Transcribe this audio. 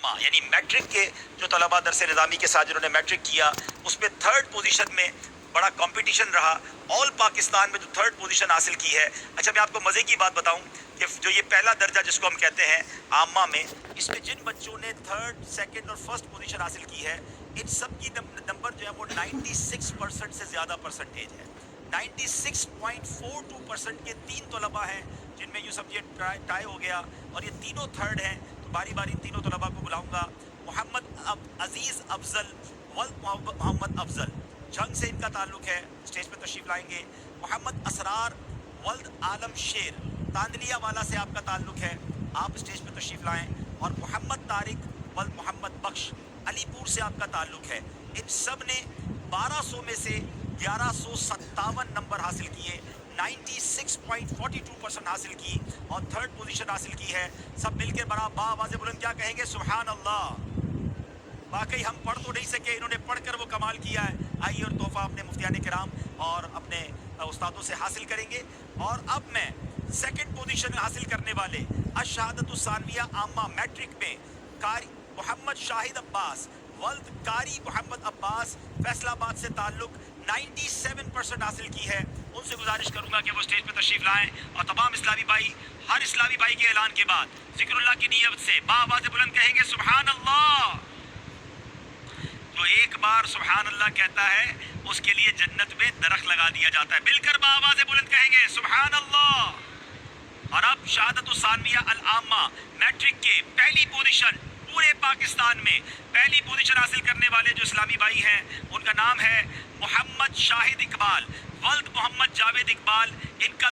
आमा यानी मैट्रिक के जो तलबा दरस निज़ामी के साथ जिन्होंने मैट्रिक किया उसमें 3rd पोजीशन में बड़ा कंपटीशन रहा। ऑल पाकिस्तान में जो 3rd पोजीशन हासिल की है। अच्छा मैं आपको मज़े की बात बताऊं कि जो ये पहला दर्जा जिसको हम कहते हैं आमा में, इसमें जिन बच्चों ने 3rd, 2nd और 1st पोजीशन हासिल की है इन सब की नंबर जो है वो 96% से ज़्यादा परसेंटेज है। 96.42% के 3 तलबा हैं जिनमें यूँ समझिए टाई हो गया और ये तीनों 3rd हैं। तो बारी बारी तीनों तलबा को बुलाऊंगा। मोहम्मद अजीज़ अफजल वल्द मोहम्मद अफजल जंग से इनका ताल्लुक है, स्टेज पे तशरीफ लाएंगे। मोहम्मद असरार वल्द आलम शेर तांदलिया वाला से आपका ताल्लुक है, आप स्टेज पे तशरीफ लाएं। और मोहम्मद तारिक वल्द मोहम्मद बख्श अलीपुर से आपका ताल्लुक है। इन सब ने 1200 में से 1157 नंबर हासिल किए, 96.42% हासिल की और 3rd पोजीशन हासिल की है। सब मिलकर बड़ा बाआवाज़ बुलंद क्या कहेंगे? सुभान अल्लाह। वाकई हम पढ़ तो नहीं सके, इन्होंने पढ़कर वो कमाल किया है। आइए और तोहफा अपने मुफ्तियान किराम और अपने उस्तादों से हासिल करेंगे। और अब मैं 2nd पोजीशन हासिल करने वाले अशहादतुस्सानविया आमा मैट्रिक में कारी मोहम्मद शाहिद अब्बास वल्द कारी मोहम्मद अब्बास फैसलाबाद से ताल्लुक 97% हासिल की है। उनसे गुजारिश करूंगा कि वो स्टेज पे तशरीफ लाएं और तमाम इस्लामी भाई हर इस्लामी भाई के ऐलान के बाद जिक्रुल्लाह की नियत से बाआवाज़ बुलंद कहेंगे सुभान अल्लाह। जो एक बार सुभान अल्लाह कहता है उसके लिए जन्नत में दरख्त लगा दिया जाता है। मिलकर बाआवाज़ बुलंद कहेंगे सुभान अल्लाह। और अब शहादतुस्सानविया अल आमा मैट्रिक के पहली पोजीशन पूरे पाकिस्तान में पहली पोजीशन हासिल करने वाले जो इस्लामी भाई हैं उनका नाम है मोहम्मद शाहिद इकबाल वल्द मोहम्मद जावेद इकबाल। इनका